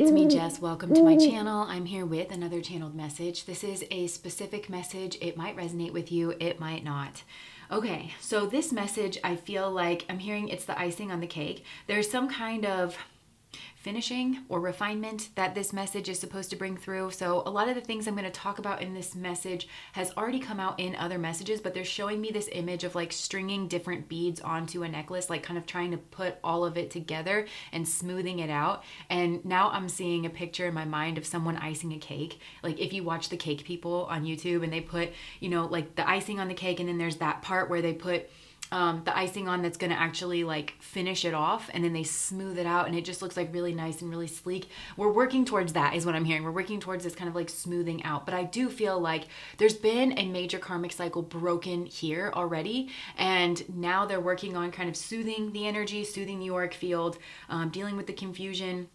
it's me, Jess. Welcome to my channel. I'm here with another channeled message. This is a specific message. It might resonate with you, it might not. Okay, so this message, I feel like I'm hearing it's the icing on the cake. There's some kind of finishing or refinement that this message is supposed to bring through. So a lot of the things I'm going to talk about in this message has already come out in other messages, but they're showing me this image of like stringing different beads onto a necklace, like kind of trying to put all of it together and smoothing it out. And now I'm seeing a picture in my mind of someone icing a cake. Like if you watch the cake people on YouTube and they put, like the icing on the cake, and then there's that part where they put the icing on that's going to actually like finish it off, and then they smooth it out and it just looks like really nice and really sleek. We're working towards that, is what I'm hearing. We're working towards this kind of like smoothing out. But I do feel like there's been a major karmic cycle broken here already, and now they're working on kind of soothing the energy, soothing the auric field, dealing with the confusion.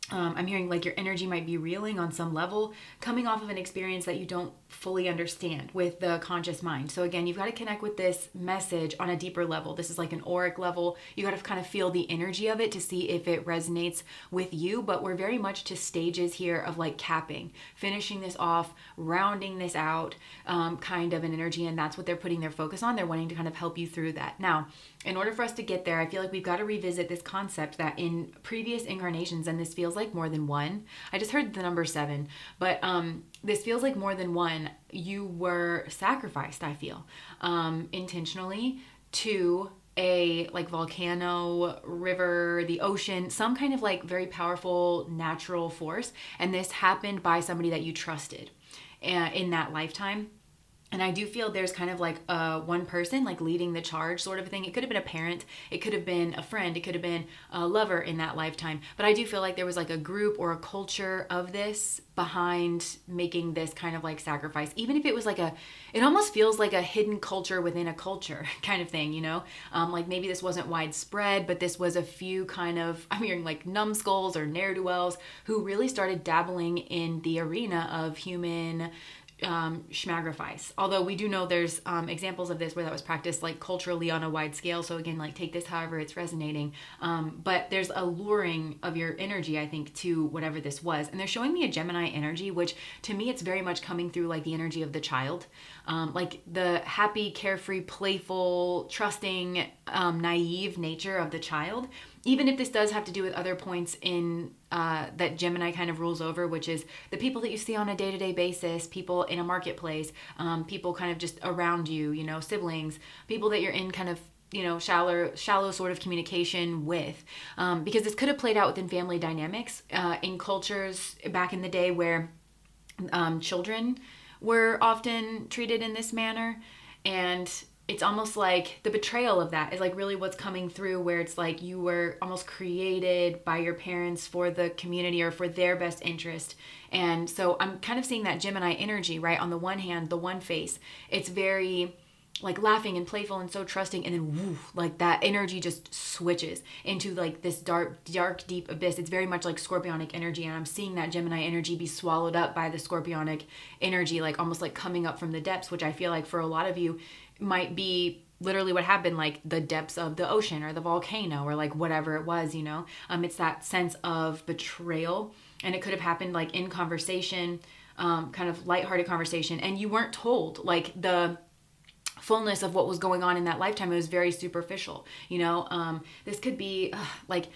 I'm hearing like your energy might be reeling on some level, coming off of an experience that you don't fully understand with the conscious mind. So again, you've got to connect with this message on a deeper level. This is like an auric level. You got to kind of feel the energy of it to see if it resonates with you. But we're very much to stages here of like capping, finishing this off, rounding this out, kind of an energy. And that's what they're putting their focus on. They're wanting to kind of help you through that. Now, in order for us to get there, I feel like we've got to revisit this concept that in previous incarnations, and this feels like more than one. I just heard the number 7, but this feels like more than one. You were sacrificed, I feel, intentionally to a like volcano, river, the ocean, some kind of like very powerful natural force. And this happened by somebody that you trusted in that lifetime. And I do feel there's kind of like one person like leading the charge sort of a thing. It could have been a parent. It could have been a friend. It could have been a lover in that lifetime. But I do feel like there was like a group or a culture of this behind making this kind of like sacrifice. Even if it was like it almost feels like a hidden culture within a culture kind of thing, like maybe this wasn't widespread, but this was a few kind of, I'm hearing like numbskulls or ne'er-do-wells who really started dabbling in the arena of human schmagrifice. Although we do know there's examples of this where that was practiced like culturally on a wide scale. So again, like take this however it's resonating. But there's a luring of your energy, I think, to whatever this was. And they're showing me a Gemini energy, which to me, it's very much coming through like the energy of the child. Like the happy, carefree, playful, trusting, naive nature of the child. Even if this does have to do with other points in that Gemini kind of rules over, which is the people that you see on a day-to-day basis, people in a marketplace, people kind of just around you, siblings, people that you're in kind of, shallow sort of communication with. Because this could have played out within family dynamics in cultures back in the day where children were often treated in this manner. And it's almost like the betrayal of that is like really what's coming through, where it's like you were almost created by your parents for the community or for their best interest. And so I'm kind of seeing that Gemini energy, right? On the one hand, the one face, it's very like laughing and playful and so trusting, and then woo, like that energy just switches into like this dark, deep abyss. It's very much like scorpionic energy, and I'm seeing that Gemini energy be swallowed up by the scorpionic energy, like almost like coming up from the depths, which I feel like for a lot of you might be literally what happened, like the depths of the ocean or the volcano or like whatever it was, it's that sense of betrayal. And it could have happened like in conversation, kind of lighthearted conversation, and you weren't told like the fullness of what was going on in that lifetime. It was very superficial. This could be like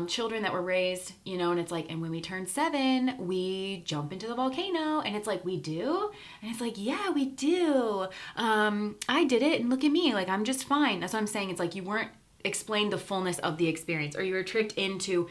children that were raised, and it's like, and when we turn 7, we jump into the volcano, and it's like, we do? And it's like, yeah, we do. I did it, and look at me, like, I'm just fine. That's what I'm saying. It's like you weren't explained the fullness of the experience, or you were tricked into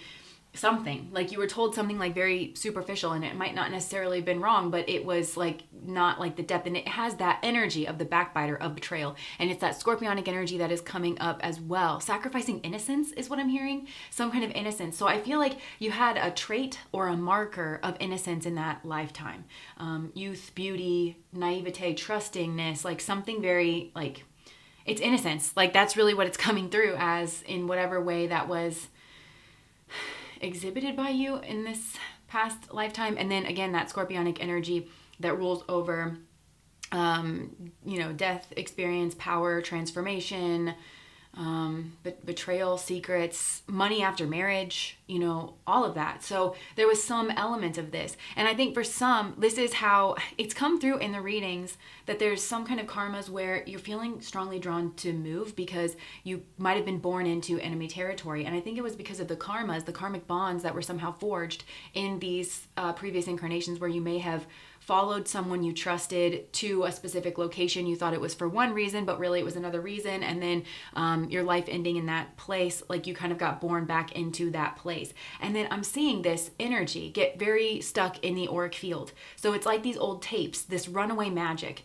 something, like you were told something like very superficial, and it might not necessarily have been wrong, but it was like not like the depth. And it has that energy of the backbiter, of betrayal, and it's that scorpionic energy that is coming up as well. Sacrificing innocence is what I'm hearing, some kind of innocence. So I feel like you had a trait or a marker of innocence in that lifetime. Youth, beauty, naivete, trustingness, like something very like, it's innocence. Like that's really what it's coming through as, in whatever way that was exhibited by you in this past lifetime. And then again, that scorpionic energy that rules over death experience, power, transformation, betrayal, secrets, money after marriage, all of that. So there was some element of this. And I think for some, this is how it's come through in the readings, that there's some kind of karmas where you're feeling strongly drawn to move because you might have been born into enemy territory. And I think it was because of the karmas, the karmic bonds that were somehow forged in these previous incarnations, where you may have followed someone you trusted to a specific location. You thought it was for one reason, but really it was another reason. And then your life ending in that place, like you kind of got born back into that place. And then I'm seeing this energy get very stuck in the auric field. So it's like these old tapes, this runaway magic,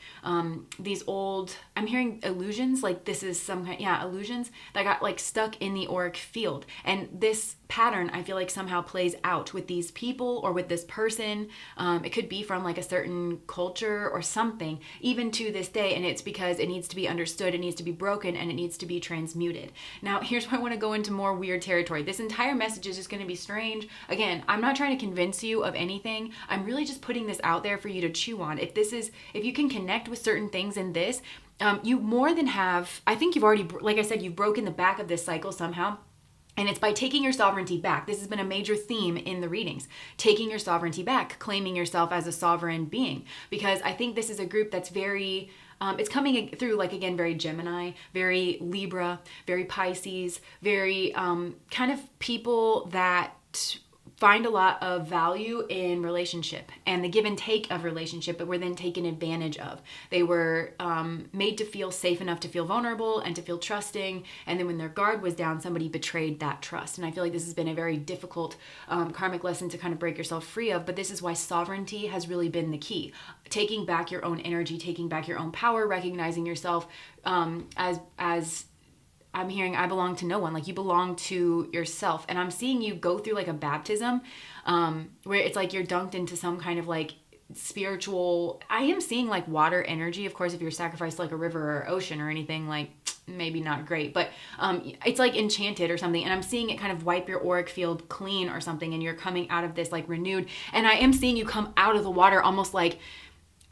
these old, I'm hearing illusions, like this is some kind, illusions that got like stuck in the auric field. And this pattern, I feel like somehow plays out with these people or with this person. It could be from like a certain culture or something, even to this day. And it's because it needs to be understood, it needs to be broken, and it needs to be transmuted. Now, here's where I want to go into more weird territory. This entire message is just going to be strange. Again, I'm not trying to convince you of anything. I'm really just putting this out there for you to chew on. If you can connect with certain things in this, you more than have, I think you've already, like I said, you've broken the back of this cycle somehow. And it's by taking your sovereignty back. This has been a major theme in the readings. Taking your sovereignty back, claiming yourself as a sovereign being. Because I think this is a group that's very, it's coming through like, again, very Gemini, very Libra, very Pisces, very kind of people that find a lot of value in relationship and the give and take of relationship, but were then taken advantage of. They were made to feel safe enough to feel vulnerable and to feel trusting. And then when their guard was down, somebody betrayed that trust. And I feel like this has been a very difficult karmic lesson to kind of break yourself free of. But this is why sovereignty has really been the key. Taking back your own energy, taking back your own power, recognizing yourself as I'm hearing I belong to no one, like you belong to yourself. And I'm seeing you go through like a baptism where it's like you're dunked into some kind of like spiritual, I am seeing like water energy. Of course, if you're sacrificed like a river or ocean or anything, like maybe not great, but it's like enchanted or something. And I'm seeing it kind of wipe your auric field clean or something. And you're coming out of this like renewed. And I am seeing you come out of the water almost like,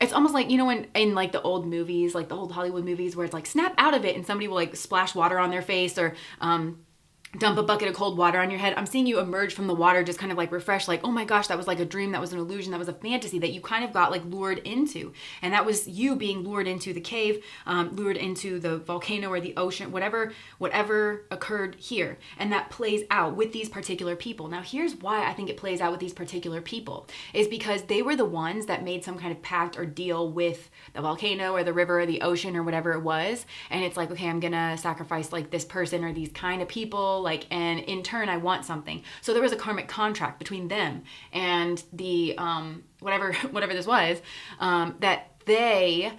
it's almost like, in like the old movies, like the old Hollywood movies where it's like snap out of it and somebody will like splash water on their face or dump a bucket of cold water on your head. I'm seeing you emerge from the water just kind of like refreshed, like, oh my gosh, that was like a dream, that was an illusion, that was a fantasy that you kind of got like lured into. And that was you being lured into the cave, lured into the volcano or the ocean, whatever occurred here. And that plays out with these particular people. Now, here's why I think it plays out with these particular people is because they were the ones that made some kind of pact or deal with the volcano or the river or the ocean or whatever it was. And it's like, okay, I'm gonna sacrifice like this person or these kind of people, like, and in turn I want something. So there was a karmic contract between them and the whatever this was, that they,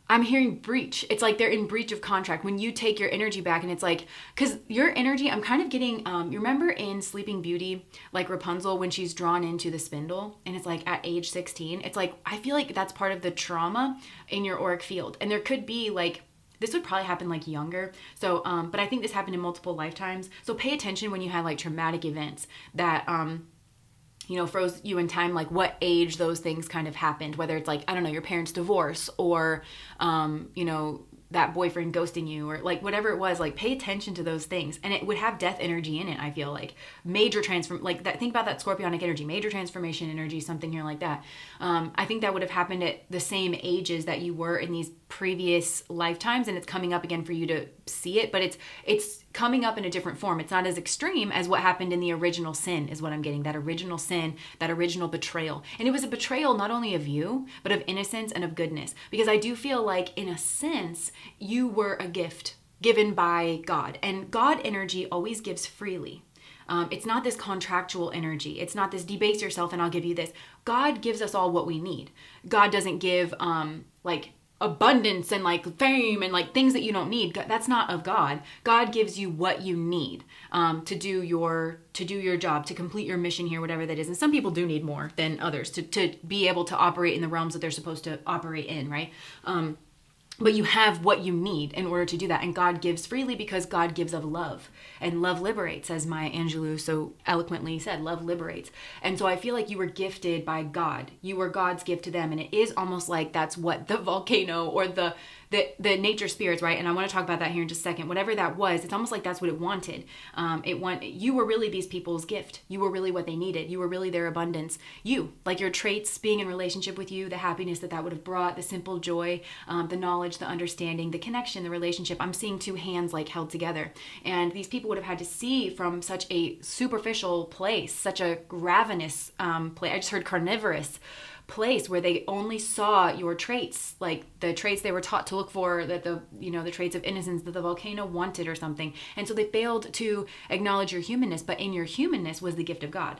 I'm hearing breach. It's like they're in breach of contract when you take your energy back. And it's like, because your energy, I'm kind of getting, you remember in Sleeping Beauty, like Rapunzel, when she's drawn into the spindle and it's like at age 16, it's like, I feel like that's part of the trauma in your auric field. And there could be like, this would probably happen like younger. So, but I think this happened in multiple lifetimes. So pay attention when you have like traumatic events that, froze you in time, like what age those things kind of happened, whether it's like, I don't know, your parents' divorce or, that boyfriend ghosting you or like whatever it was, like pay attention to those things. And it would have death energy in it. I feel like major like that. Think about that scorpionic energy, major transformation energy, something here like that. I think that would have happened at the same ages that you were in these previous lifetimes. And it's coming up again for you to see it, but it's coming up in a different form. It's not as extreme as what happened in the original sin is what I'm getting. That original sin, that original betrayal. And it was a betrayal not only of you, but of innocence and of goodness. Because I do feel like in a sense, you were a gift given by God. And God energy always gives freely. It's not this contractual energy. It's not this debase yourself and I'll give you this. God gives us all what we need. God doesn't give like abundance and like fame and like things that you don't need. That's not of God. God gives you what you need to do your job, to complete your mission here, whatever that is. And some people do need more than others to be able to operate in the realms that they're supposed to operate in, right? But you have what you need in order to do that. And God gives freely because God gives of love. And love liberates, as Maya Angelou so eloquently said, love liberates. And so I feel like you were gifted by God. You were God's gift to them. And it is almost like that's what the volcano or the the nature spirits, right? And I want to talk about that here in just a second. Whatever that was, it's almost like that's what it wanted. You were really these people's gift. You were really what they needed. You were really their abundance. You, like your traits, being in relationship with you, the happiness that would have brought, the simple joy, the knowledge, the understanding, the connection, the relationship. I'm seeing two hands like held together. And these people would have had to see from such a superficial place, such a ravenous place. I just heard carnivorous place where they only saw your traits, like the traits they were taught to look for, that the traits of innocence that the volcano wanted or something. And so they failed to acknowledge your humanness, but in your humanness was the gift of God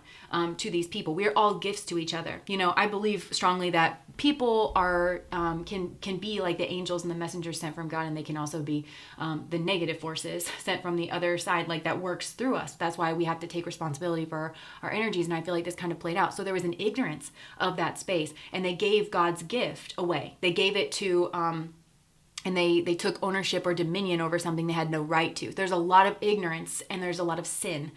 to these people. We are all gifts to each other. I believe strongly that people are can be like the angels and the messengers sent from God, and they can also be the negative forces sent from the other side, like that works through us. That's why we have to take responsibility for our energies. And I feel like this kind of played out. So there was an ignorance of that space, and they gave God's gift away. They gave it to and they took ownership or dominion over something they had no right to. There's a lot of ignorance, and there's a lot of sin.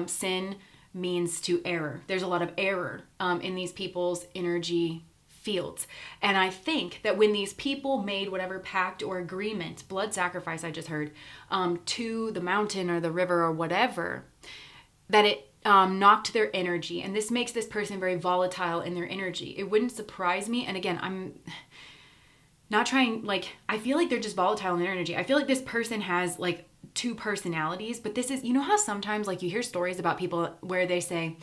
Sin means to error. There's a lot of error in these people's energy fields. And I think that when these people made whatever pact or agreement, blood sacrifice I just heard, to the mountain or the river or whatever, that it knocked their energy. And this makes this person very volatile in their energy. It wouldn't surprise me. And again, I'm not trying, I feel like they're just volatile in their energy. I feel like this person has two personalities, but this is, how sometimes you hear stories about people where they say,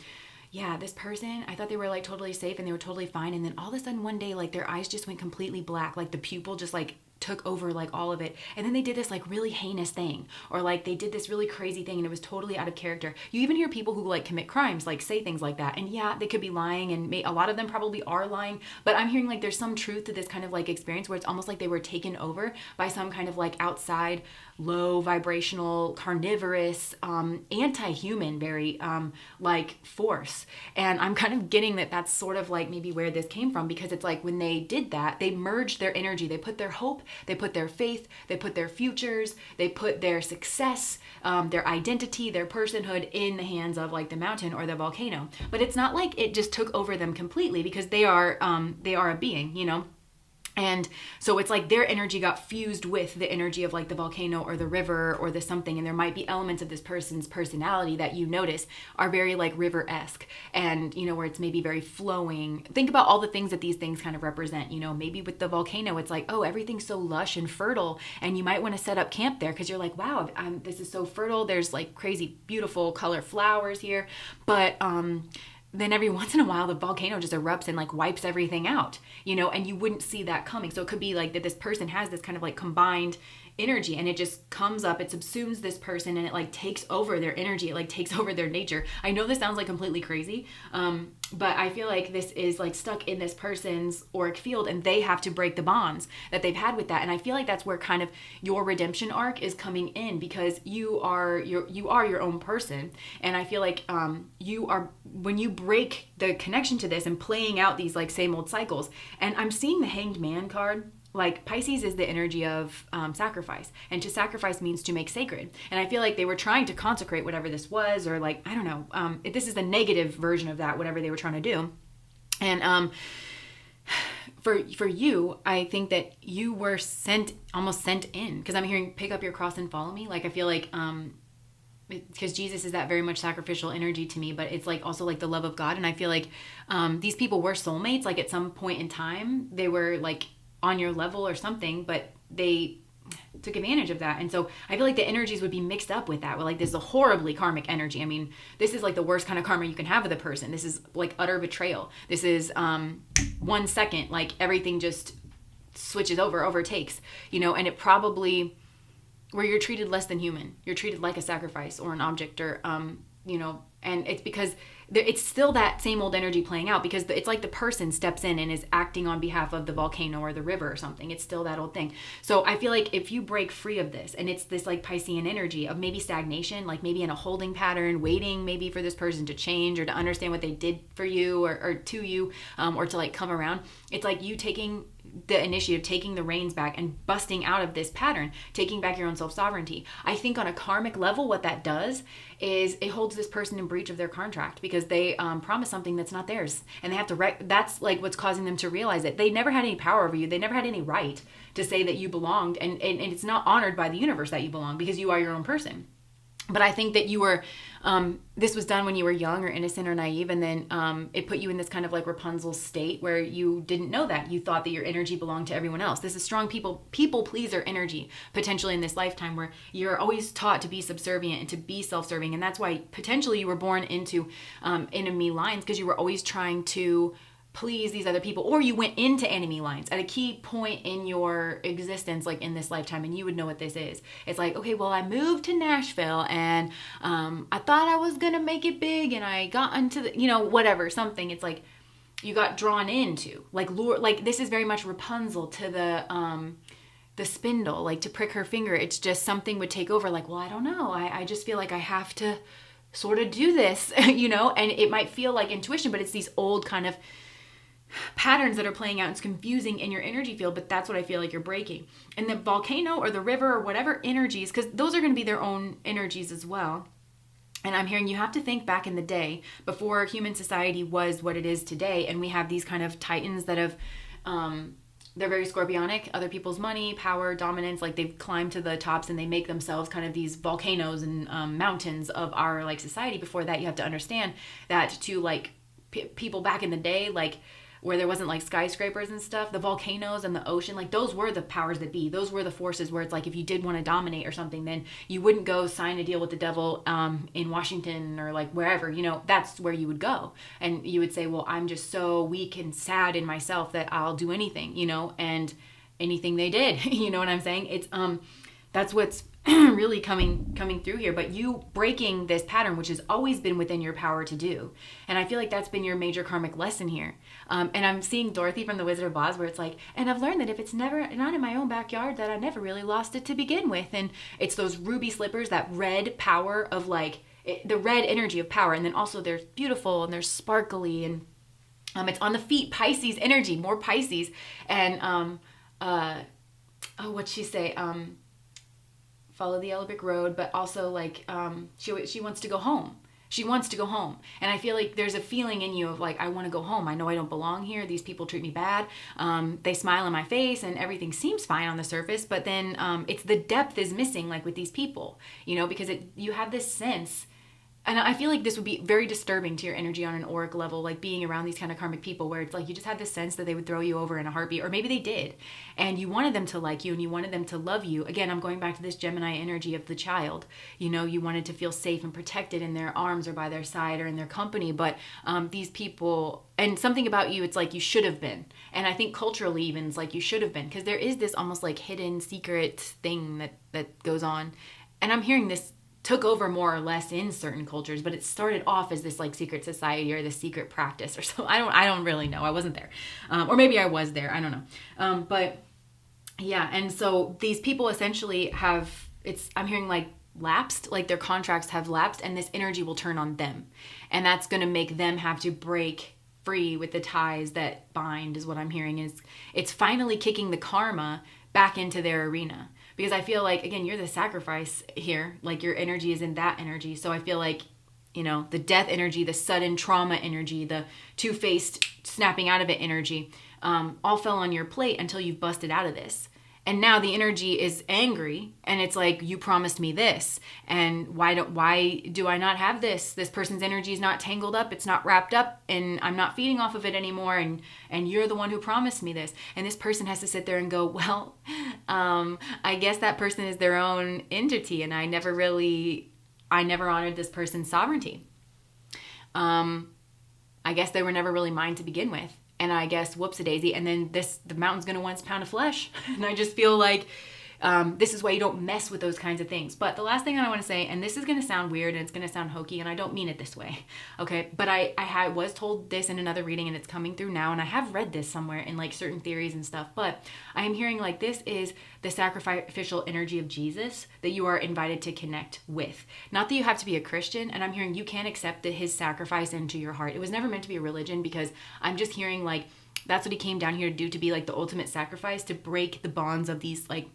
yeah, this person, I thought they were totally safe and they were totally fine. And then all of a sudden one day, their eyes just went completely black. The pupil just took over all of it. And then they did this really heinous thing, or they did this really crazy thing and it was totally out of character. You even hear people who commit crimes, say things like that. And yeah, they could be lying, and a lot of them probably are lying, but I'm hearing there's some truth to this kind of experience where it's almost like they were taken over by some kind of outside, low vibrational, carnivorous, anti-human, very force. And I'm kind of getting that that's sort of maybe where this came from, because it's when they did that, they merged their energy, they put their hope, they put their faith, they put their futures, they put their success, their identity, their personhood in the hands of the mountain or the volcano. But it's not it just took over them completely, because they are a being, And so it's their energy got fused with the energy of the volcano or the river or the something. And there might be elements of this person's personality that you notice are very river-esque, and, where it's maybe very flowing. Think about all the things that these things kind of represent. Maybe with the volcano, it's oh, everything's so lush and fertile. And you might want to set up camp there because you're wow, this is so fertile. There's crazy, beautiful color flowers here. But, then every once in a while the volcano just erupts and wipes everything out, and you wouldn't see that coming. So it could be that this person has this kind of combined energy, and it just comes up, it subsumes this person, and it takes over their energy, it takes over their nature. I know this sounds completely crazy, but I feel this is stuck in this person's auric field, and they have to break the bonds that they've had with that. And I feel that's where kind of your redemption arc is coming in, because you are your own person. And I feel you are, when you break the connection to this and playing out these same old cycles. And I'm seeing the Hanged Man card. Pisces is the energy of sacrifice, and to sacrifice means to make sacred. And I feel they were trying to consecrate whatever this was, or I don't know, this is the negative version of that, whatever they were trying to do. And for you, I think that you were almost sent in, because I'm hearing pick up your cross and follow me. I feel because Jesus is that very much sacrificial energy to me, but it's also the love of God. And I feel these people were soulmates. At some point in time, they were on your level or something, but they took advantage of that. And so I feel the energies would be mixed up with that. Well, this is a horribly karmic energy. I mean, this is the worst kind of karma you can have with a person. This is utter betrayal. This is 1 second, everything just switches over, overtakes, and it probably, where you're treated less than human. You're treated like a sacrifice or an object, or, and it's because it's still that same old energy playing out, because it's the person steps in and is acting on behalf of the volcano or the river or something. It's still that old thing. So I feel if you break free of this, and it's this Piscean energy of maybe stagnation, maybe in a holding pattern, waiting maybe for this person to change or to understand what they did for you or to you, or to come around. It's you taking the initiative, taking the reins back and busting out of this pattern, taking back your own self-sovereignty. I think on a karmic level, what that does is it holds this person in breach of their contract because they promise something that's not theirs. And they have to, that's like what's causing them to realize it. They never had any power over you. They never had any right to say that you belonged. And it's not honored by the universe that you belong because you are your own person. But I think that you were, this was done when you were young or innocent or naive, and then it put you in this kind of like Rapunzel state where you didn't know that. You thought that your energy belonged to everyone else. This is strong people pleaser energy, potentially in this lifetime, where you're always taught to be subservient and to be self-serving. And that's why potentially you were born into enemy lines, because you were always trying to please these other people, or you went into enemy lines at a key point in your existence, like in this lifetime, and you would know what this is. It's like, okay, well, I moved to Nashville and I thought I was gonna make it big, and I got into the, whatever, something. It's like you got drawn into, like lure, like this is very much Rapunzel to the spindle, like to prick her finger. It's just something would take over, like, well, I don't know, I just feel like I have to sort of do this, and it might feel like intuition, but it's these old kind of patterns that are playing out. It's confusing in your energy field, but that's what I feel like you're breaking. And the volcano or the river or whatever energies, because those are going to be their own energies as well. And I'm hearing you have to think back in the day before human society was what it is today. And we have these kind of titans that have, they're very scorpionic, other people's money, power, dominance, like they've climbed to the tops and they make themselves kind of these volcanoes and mountains of our like society. Before that, you have to understand that to like people back in the day, like where there wasn't like skyscrapers and stuff, the volcanoes and the ocean, like those were the powers that be. Those were the forces where it's like if you did want to dominate or something, then you wouldn't go sign a deal with the devil in Washington or like wherever, that's where you would go. And you would say, well, I'm just so weak and sad in myself that I'll do anything, and anything they did, you know what I'm saying? It's that's what's really coming through here. But you breaking this pattern, which has always been within your power to do. And I feel like that's been your major karmic lesson here. And I'm seeing Dorothy from the Wizard of Oz, where it's like, and I've learned that if it's never not in my own backyard, that I never really lost it to begin with. And it's those ruby slippers, that red power of like the red energy of power. And then also they're beautiful and they're sparkly, and it's on the feet, Pisces energy, more Pisces. And what'd she say? Follow the yellow brick road, but also like she wants to go home. She wants to go home. And I feel like there's a feeling in you of like, I want to go home. I know I don't belong here. These people treat me bad. They smile in my face and everything seems fine on the surface, but then it's the depth is missing, like with these people, because you have this sense. And I feel like this would be very disturbing to your energy on an auric level, like being around these kind of karmic people where it's like you just had this sense that they would throw you over in a heartbeat, or maybe they did. And you wanted them to like you and you wanted them to love you. Again, I'm going back to this Gemini energy of the child. You wanted to feel safe and protected in their arms or by their side or in their company. But these people, and something about you, it's like you should have been. And I think culturally even it's like you should have been, because there is this almost like hidden secret thing that goes on. And I'm hearing this took over more or less in certain cultures, but it started off as this like secret society or this secret practice or so. I don't really know. I wasn't there. Or maybe I was there. I don't know. But yeah. And so these people essentially I'm hearing like lapsed, like their contracts have lapsed, and this energy will turn on them. And that's going to make them have to break free with the ties that bind, is what I'm hearing. Is it's finally kicking the karma back into their arena. Because I feel like, again, you're the sacrifice here. Like your energy is in that energy. So I feel like, the death energy, the sudden trauma energy, the two-faced snapping out of it energy, all fell on your plate until you've busted out of this. And now the energy is angry, and it's like, you promised me this, and why do I not have this? This person's energy is not tangled up, it's not wrapped up, and I'm not feeding off of it anymore, and you're the one who promised me this. And this person has to sit there and go, well, I guess that person is their own entity, and I never honored this person's sovereignty. I guess they were never really mine to begin with. And I guess, whoops-a-daisy, and then the mountain's going to want its pound of flesh. And I just feel like this is why you don't mess with those kinds of things. But the last thing I want to say, and this is going to sound weird and it's going to sound hokey, and I don't mean it this way, okay? But I was told this in another reading, and it's coming through now, and I have read this somewhere in like certain theories and stuff, but I am hearing like this is the sacrificial energy of Jesus that you are invited to connect with. Not that you have to be a Christian, and I'm hearing you can accept his sacrifice into your heart. It was never meant to be a religion, because I'm just hearing like that's what he came down here to do, to be like the ultimate sacrifice, to break the bonds of these like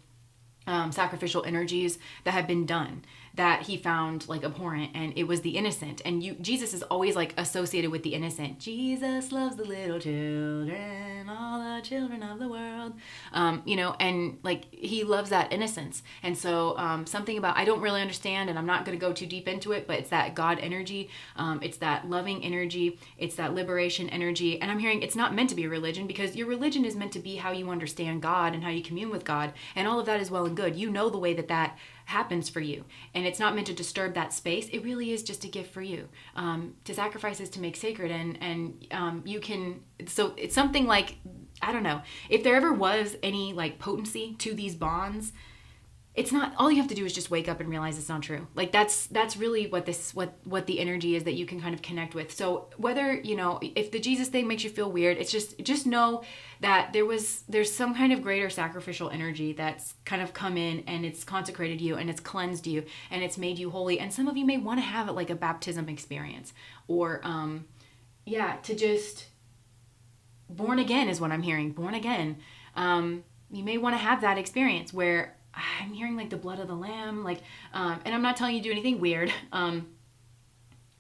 sacrificial energies that have been done, that he found like abhorrent, and it was the innocent. And Jesus is always like associated with the innocent. Jesus loves the little children, all the children of the world, and like he loves that innocence. And so something about, I don't really understand, and I'm not going to go too deep into it, but it's that God energy, it's that loving energy, it's that liberation energy. And I'm hearing it's not meant to be a religion, because your religion is meant to be how you understand God and how you commune with God, and all of that is well and good. You know the way that happens for you, and it's not meant to disturb that space. It really is just a gift for you, to sacrifice is to make sacred. And you can, so it's something like, I don't know if there ever was any like potency to these bonds. It's not, all you have to do is just wake up and realize it's not true. Like that's really what the energy is that you can kind of connect with. So whether, if the Jesus thing makes you feel weird, it's just know that there's some kind of greater sacrificial energy that's kind of come in, and it's consecrated you, and it's cleansed you, and it's made you holy. And some of you may want to have it like a baptism experience, or to just born again is what I'm hearing. Born again. You may want to have that experience where I'm hearing like the blood of the lamb, like, and I'm not telling you to do anything weird,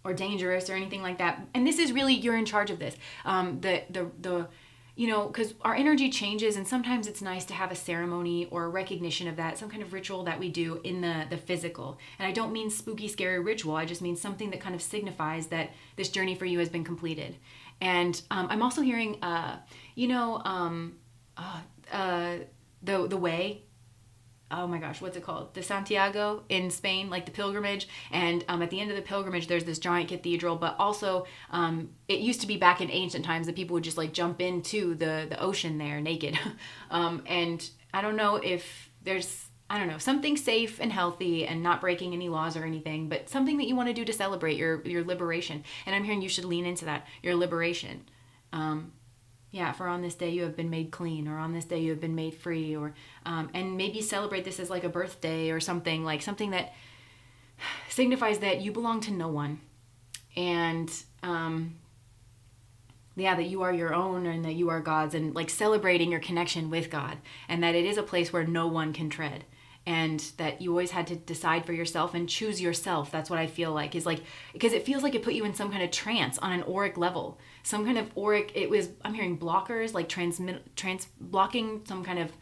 or dangerous or anything like that. And this is really, you're in charge of this. Because our energy changes, and sometimes it's nice to have a ceremony or a recognition of that, some kind of ritual that we do in the physical. And I don't mean spooky, scary ritual. I just mean something that kind of signifies that this journey for you has been completed. And I'm also hearing, the way. Oh my gosh, what's it called? The Santiago in Spain, like the pilgrimage. And at the end of the pilgrimage, there's this giant cathedral, but also it used to be back in ancient times that people would just like jump into the ocean there naked. And I don't know if there's, something safe and healthy and not breaking any laws or anything, but something that you want to do to celebrate your liberation. And I'm hearing you should lean into that, your liberation. For on this day you have been made clean, or on this day you have been made free, or and maybe celebrate this as like a birthday or something that signifies that you belong to no one, and that you are your own, and that you are God's, and like celebrating your connection with God, and that it is a place where no one can tread, and that you always had to decide for yourself and choose yourself. That's what I feel like, is like, because it feels like it put you in some kind of trance on an auric level, some kind of auric. I'm hearing blockers, like blocking some kind of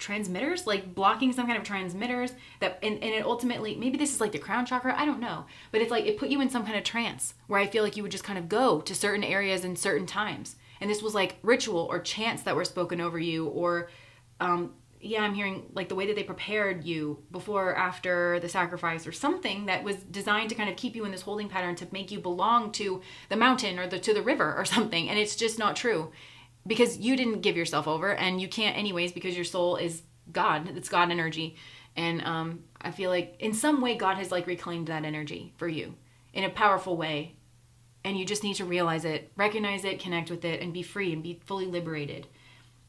transmitters, like blocking some kind of transmitters that, and it ultimately, maybe this is like the crown chakra, I don't know, but it's like it put you in some kind of trance where I feel like you would just kind of go to certain areas in certain times, and this was like ritual or chants that were spoken over you, or I'm hearing like the way that they prepared you before or after the sacrifice, or something that was designed to kind of keep you in this holding pattern, to make you belong to the mountain or to the river or something. And it's just not true, because you didn't give yourself over, and you can't anyways, because your soul is God. It's God energy. And I feel like in some way God has like reclaimed that energy for you in a powerful way. And you just need to realize it, recognize it, connect with it, and be free and be fully liberated.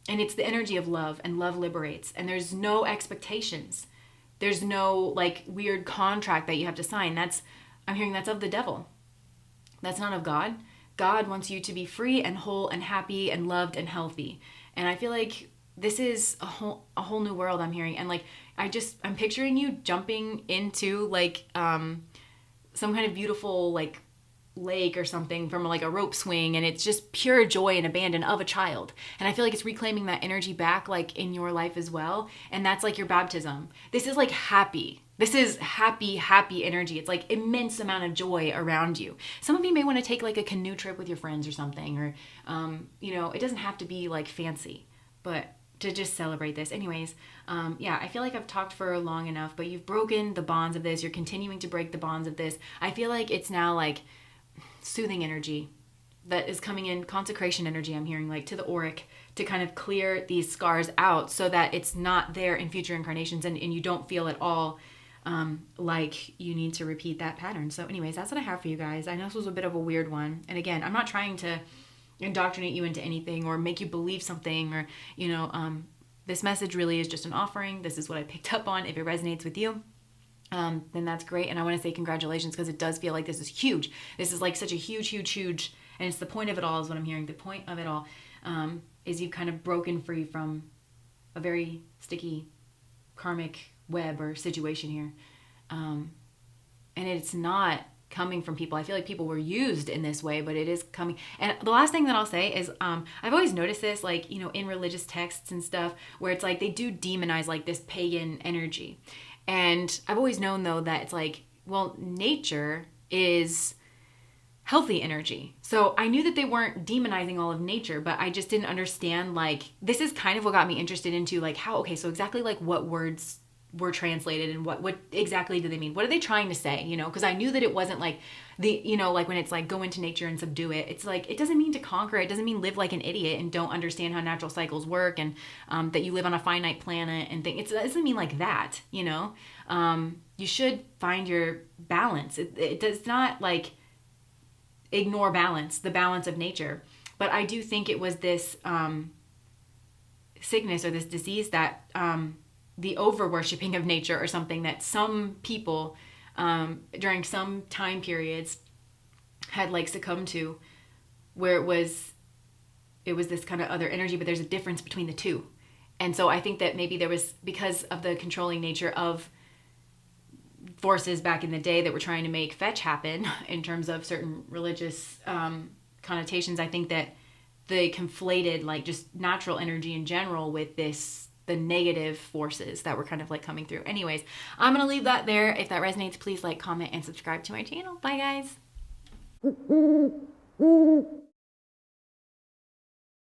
And it's the energy of love, and love liberates. And there's no expectations. There's no like weird contract that you have to sign. I'm hearing that's of the devil. That's not of God. God wants you to be free and whole and happy and loved and healthy. And I feel like this is a whole new world I'm hearing. And like, I'm picturing you jumping into like some kind of beautiful like lake or something from like a rope swing, and it's just pure joy and abandon of a child. And I feel like it's reclaiming that energy back like in your life as well. And that's like your baptism. This is like happy. This is happy energy. It's like immense amount of joy around you. Some of you may want to take like a canoe trip with your friends or something, or it doesn't have to be like fancy, but to just celebrate this. Anyways, I feel like I've talked for long enough, but you've broken the bonds of this. You're continuing to break the bonds of this. I feel like it's now like soothing energy, that is coming in, consecration energy, I'm hearing, like to the auric, to kind of clear these scars out so that it's not there in future incarnations, and you don't feel at all like you need to repeat that pattern. So anyways, that's what I have for you guys. I know this was a bit of a weird one. And again, I'm not trying to indoctrinate you into anything or make you believe something, or, this message really is just an offering. This is what I picked up on. If it resonates with you, then that's great. And I want to say congratulations, because it does feel like this is huge. This is like such a huge, and it's the point of it all is what I'm hearing. The point of it all is you've kind of broken free from a very sticky karmic web or situation here. And it's not coming from people. I feel like people were used in this way, but it is coming. And the last thing that I'll say is I've always noticed this, like, in religious texts and stuff, where it's like they do demonize like this pagan energy. And I've always known, though, that it's like, well, nature is healthy energy. So I knew that they weren't demonizing all of nature, but I just didn't understand, like, this is kind of what got me interested into, like, how, okay, so exactly like what words were translated and what exactly do they mean? What are they trying to say? Because I knew that it wasn't like like when it's like go into nature and subdue it. It's like, it doesn't mean to conquer it. It doesn't mean live like an idiot and don't understand how natural cycles work, and that you live on a finite planet and things. It doesn't mean like that, you should find your balance. It does not like ignore balance, the balance of nature. But I do think it was this sickness or this disease that the over-worshipping of nature, or something that some people during some time periods had like succumbed to, where it was this kind of other energy, but there's a difference between the two. And so I think that maybe there was, because of the controlling nature of forces back in the day that were trying to make fetch happen in terms of certain religious connotations, I think that they conflated like just natural energy in general with the negative forces that were kind of like coming through. Anyways, I'm going to leave that there. If that resonates, please like, comment, and subscribe to my channel. Bye, guys.